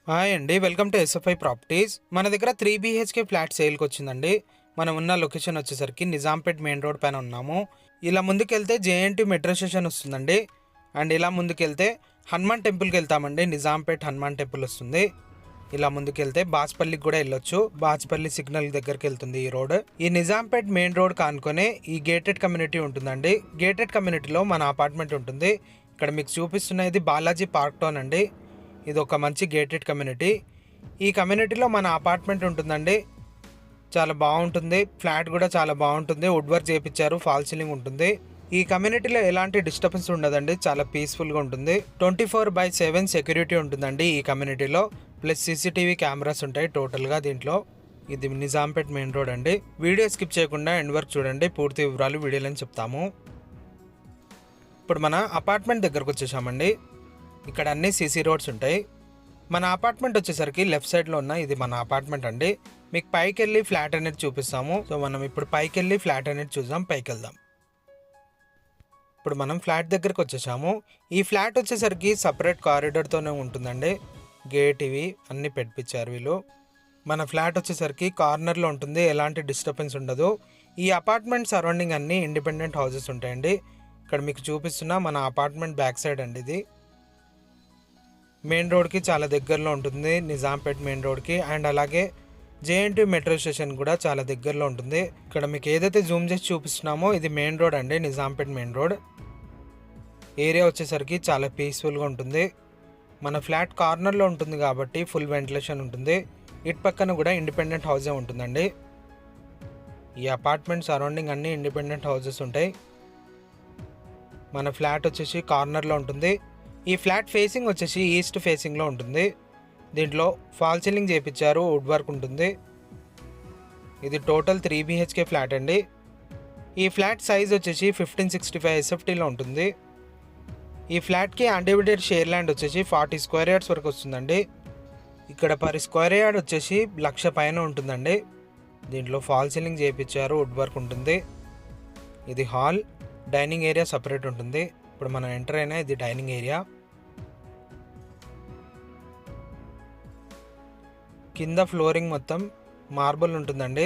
Hi అండి, welcome to SFI properties. మన దగ్గర 3 BHK ఫ్లాట్ సేల్కి వచ్చిందండి. మనం ఉన్న లొకేషన్ వచ్చేసరికి నిజాంపేట్ మెయిన్ రోడ్ పైన ఉన్నాము. ఇలా ముందుకెళ్తే జేఎన్టీ మెట్రో స్టేషన్ వస్తుందండి. అండ్ ఇలా ముందుకెళ్తే హనుమాన్ టెంపుల్కి వెళ్తామండి. నిజాంపేట్ హనుమాన్ టెంపుల్ వస్తుంది. ఇలా ముందుకెళ్తే బాచ్పల్లికి కూడా వెళ్ళొచ్చు. బాచ్పల్లి సిగ్నల్ దగ్గరికి వెళ్తుంది ఈ రోడ్. ఈ నిజాంపేట్ మెయిన్ రోడ్ కానుకొనే ఈ గేటెడ్ కమ్యూనిటీ ఉంటుందండి. గేటెడ్ కమ్యూనిటీలో మన అపార్ట్మెంట్ ఉంటుంది. ఇక్కడ మీకు చూపిస్తున్నది బాలాజీ పార్క్ టౌన్ అండి. ఇది ఒక మంచి గేటెడ్ కమ్యూనిటీ. ఈ కమ్యూనిటీలో మన అపార్ట్మెంట్ ఉంటుందండి. చాలా బాగుంటుంది. ఫ్లాట్ కూడా చాలా బాగుంటుంది. వుడ్ వర్క్ చేయించారు, ఫాల్ సీలింగ్ ఉంటుంది. ఈ కమ్యూనిటీలో ఎలాంటి డిస్టర్బెన్స్ ఉండదండి. చాలా పీస్ఫుల్గా ఉంటుంది. 24/7 సెక్యూరిటీ ఉంటుందండి ఈ కమ్యూనిటీలో. ప్లస్ CCTV కెమెరాస్ ఉంటాయి టోటల్గా దీంట్లో. ఇది నిజాంపేట్ మెయిన్ రోడ్ అండి. వీడియో స్కిప్ చేయకుండా ఎండ్ వరకు చూడండి. పూర్తి వివరాలు వీడియోలో చెప్తాము. ఇప్పుడు మన అపార్ట్మెంట్ దగ్గరకు వచ్చేసామండి. ఇక్కడ అన్ని CC రోడ్స్ ఉంటాయి. మన అపార్ట్మెంట్ వచ్చేసరికి లెఫ్ట్ సైడ్లో ఉన్న ఇది మన అపార్ట్మెంట్ అండి. మీకు పైకి వెళ్ళి ఫ్లాట్ అనేది చూపిస్తాము. సో మనం ఇప్పుడు పైకి వెళ్ళి ఫ్లాట్ అనేది చూద్దాం. పైకి వెళ్దాం. ఇప్పుడు మనం ఫ్లాట్ దగ్గరకు వచ్చేసాము. ఈ ఫ్లాట్ వచ్చేసరికి సపరేట్ కారిడార్తోనే ఉంటుందండి. గేట్ ఇవి అన్నీ పెట్టించారు వీళ్ళు. మన ఫ్లాట్ వచ్చేసరికి కార్నర్లో ఉంటుంది. ఎలాంటి డిస్టర్బెన్స్ ఉండదు. ఈ అపార్ట్మెంట్ సరౌండింగ్ అన్నీ ఇండిపెండెంట్ హౌసెస్ ఉంటాయండి. ఇక్కడ మీకు చూపిస్తున్న మన అపార్ట్మెంట్ బ్యాక్ సైడ్ అండి. ఇది మెయిన్ రోడ్కి చాలా దగ్గరలో ఉంటుంది. నిజాంపేట్ మెయిన్ రోడ్కి అండ్ అలాగే JNT మెట్రో స్టేషన్ కూడా చాలా దగ్గరలో ఉంటుంది. ఇక్కడ మీకు ఏదైతే జూమ్ చేసి చూపిస్తున్నామో ఇది మెయిన్ రోడ్ అండి. Nizampet main road. ఏరియా వచ్చేసరికి చాలా పీస్ఫుల్గా ఉంటుంది. మన ఫ్లాట్ కార్నర్లో ఉంటుంది కాబట్టి ఫుల్ వెంటిలేషన్ ఉంటుంది. ఇటు పక్కన కూడా ఇండిపెండెంట్ హౌసే ఉంటుందండి. ఈ అపార్ట్మెంట్ సరౌండింగ్ అన్నీ ఇండిపెండెంట్ హౌసెస్ ఉంటాయి. మన ఫ్లాట్ వచ్చేసి కార్నర్లో ఉంటుంది. ఈ ఫ్లాట్ ఫేసింగ్ వచ్చేసి ఈస్ట్ ఫేసింగ్లో ఉంటుంది. దీంట్లో ఫాల్ సీలింగ్ చేయించారు, వుడ్ వర్క్ ఉంటుంది. ఇది టోటల్ 3 BHK ఫ్లాట్ అండి. ఈ ఫ్లాట్ సైజ్ వచ్చేసి 1565 SFTలో ఉంటుంది. ఈ ఫ్లాట్కి అన్డివైడెడ్ షేర్ ల్యాండ్ వచ్చేసి 40 స్క్వేర్ యార్డ్స్ వరకు వస్తుందండి. ఇక్కడ పర్ స్క్వేర్ యార్డ్ వచ్చేసి 1,00,000 పైన ఉంటుందండి. దీంట్లో ఫాల్ సీలింగ్ చేయించారు, వుడ్ వర్క్ ఉంటుంది. ఇది హాల్, డైనింగ్ ఏరియా సపరేట్ ఉంటుంది. ఇప్పుడు మనం ఎంటర్ అయినా ఇది డైనింగ్ ఏరియా. కింద ఫ్లోరింగ్ మొత్తం మార్బుల్ ఉంటుందండి.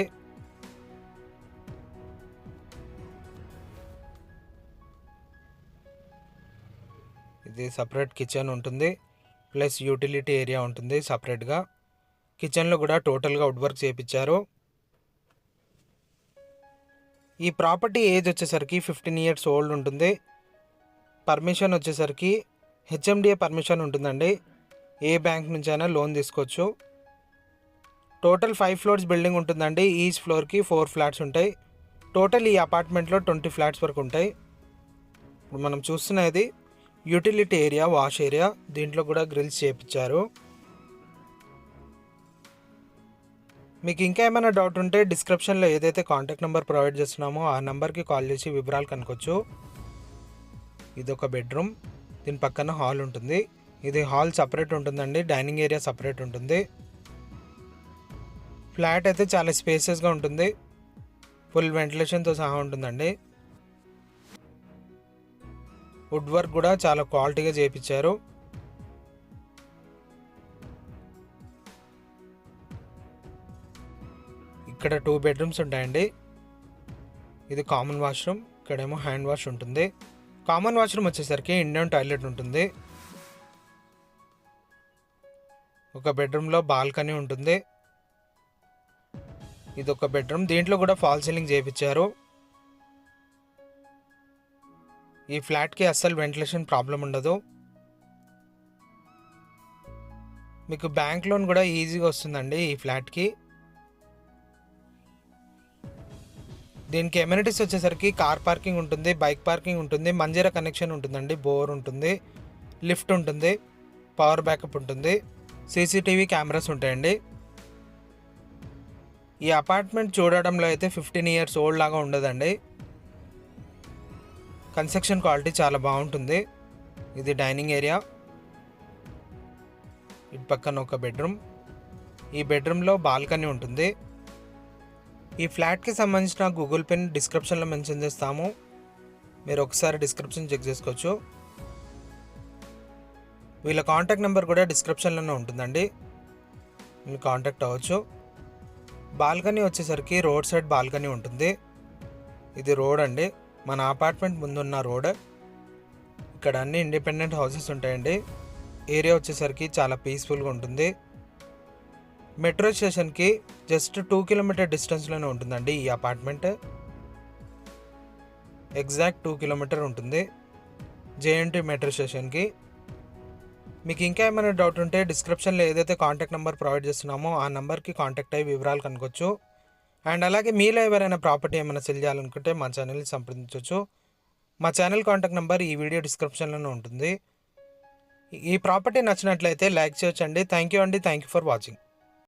ఇది సపరేట్ కిచెన్ ఉంటుంది. ప్లస్ యూటిలిటీ ఏరియా ఉంటుంది సపరేట్గా. కిచెన్లో కూడా టోటల్గా వుడ్ వర్క్ చేయించారు. ఈ ప్రాపర్టీ ఏజ్ వచ్చేసరికి 15 years ఓల్డ్ ఉంటుంది. పర్మిషన్ వచ్చేసరికి HMDA పర్మిషన్ ఉంటుందండి. ఏ బ్యాంక్ నుంచి అయినా లోన్ తీసుకోవచ్చు. టోటల్ 5 floors బిల్డింగ్ ఉంటుందండి. ఈచ్ ఫ్లోర్కి 4 ఫ్లాట్స్ ఉంటాయి. టోటల్ ఈ అపార్ట్మెంట్లో 20 ఫ్లాట్స్ వరకు ఉంటాయి. ఇప్పుడు మనం చూస్తున్నది యూటిలిటీ ఏరియా, వాష్ ఏరియా. దీంట్లో కూడా గ్రిల్స్ చేయించారు. మీకు ఇంకా ఏమైనా డౌట్ ఉంటే డిస్క్రిప్షన్లో ఏదైతే కాంటాక్ట్ నెంబర్ ప్రొవైడ్ చేస్తున్నామో ఆ నెంబర్కి కాల్ చేసి వివరాలు కనుక్కోవచ్చు. ఇది ఒక బెడ్రూమ్. దీని పక్కన హాల్ ఉంటుంది. ఇది హాల్ సపరేట్ ఉంటుందండి. డైనింగ్ ఏరియా సపరేట్ ఉంటుంది. ఫ్లాట్ అయితే చాలా స్పేసెస్గా ఉంటుంది. ఫుల్ వెంటిలేషన్తో సహా ఉంటుందండి. వుడ్ వర్క్ కూడా చాలా క్వాలిటీగా చేయించారు. ఇక్కడ 2 bedrooms ఉంటాయండి. ఇది కామన్ వాష్రూమ్. ఇక్కడేమో హ్యాండ్ వాష్ ఉంటుంది. కామన్ వాష్రూమ్ వచ్చేసరికి ఇండియన్ టాయిలెట్ ఉంటుంది. ఒక బెడ్రూమ్లో బాల్కనీ ఉంటుంది. ఇది ఒక బెడ్రూమ్. దీంట్లో కూడా ఫాల్ సీలింగ్ చేయించారు. ఈ ఫ్లాట్కి అస్సలు వెంటిలేషన్ ప్రాబ్లం ఉండదు. మీకు బ్యాంక్ లోన్ కూడా ఈజీగా వస్తుందండి ఈ ఫ్లాట్కి. దీనికి ఎమ్యూనిటీస్ వచ్చేసరికి కార్ పార్కింగ్ ఉంటుంది, బైక్ పార్కింగ్ ఉంటుంది, మంజీరా కనెక్షన్ ఉంటుందండి, బోర్ ఉంటుంది, లిఫ్ట్ ఉంటుంది, పవర్ బ్యాకప్ ఉంటుంది, CCTV కెమెరాస్ ఉంటాయండి. ఈ అపార్ట్మెంట్ చూడడంలో అయితే 15 years ఓల్డ్ లాగా ఉండదండి. కన్స్ట్రక్షన్ క్వాలిటీ చాలా బాగుంటుంది. ఇది డైనింగ్ ఏరియా. ఇటు పక్కన ఒక బెడ్రూమ్. ఈ బెడ్రూమ్లో బాల్కనీ ఉంటుంది. ఈ ఫ్లాట్కి సంబంధించిన గూగుల్ పిన్ డిస్క్రిప్షన్లో మెన్షన్ చేస్తాము. మీరు ఒకసారి డిస్క్రిప్షన్ చెక్ చేసుకోవచ్చు. వీళ్ళ కాంటాక్ట్ నెంబర్ కూడా డిస్క్రిప్షన్లోనే ఉంటుందండి. కాంటాక్ట్ అవ్వచ్చు. బాల్కనీ వచ్చేసరికి రోడ్ సైడ్ బాల్కనీ ఉంటుంది. ఇది రోడ్ అండి, మన అపార్ట్మెంట్ ముందున్న రోడ్. ఇక్కడ అన్ని ఇండిపెండెంట్ హౌసెస్ ఉంటాయండి. ఏరియా వచ్చేసరికి చాలా పీస్ఫుల్గా ఉంటుంది. మెట్రో స్టేషన్కి జస్ట్ 2 కిలోమీటర్ డిస్టెన్స్లోనే ఉంటుందండి ఈ అపార్ట్మెంట్. ఎగ్జాక్ట్ 2 కిలోమీటర్ ఉంటుంది జేఎన్టీ మెట్రో స్టేషన్కి. మీకు ఇంకా ఏమైనా డౌట్ ఉంటే డిస్క్రిప్షన్లో ఏదైతే కాంటాక్ట్ నెంబర్ ప్రొవైడ్ చేస్తున్నామో ఆ నెంబర్కి కాంటాక్ట్ అయ్యి వివరాలు కనుక్కోవచ్చు. అండ్ అలాగే మీలో ఎవరైనా ప్రాపర్టీ ఏమైనా సెల్ చేయాలనుకుంటే మా ఛానల్ని సంప్రదించవచ్చు. మా ఛానల్ కాంటాక్ట్ నెంబర్ ఈ వీడియో డిస్క్రిప్షన్లోనే ఉంటుంది. ఈ ప్రాపర్టీ నచ్చినట్లయితే లైక్ చేయొచ్చండి. థ్యాంక్ యూ అండి. Thank you for watching.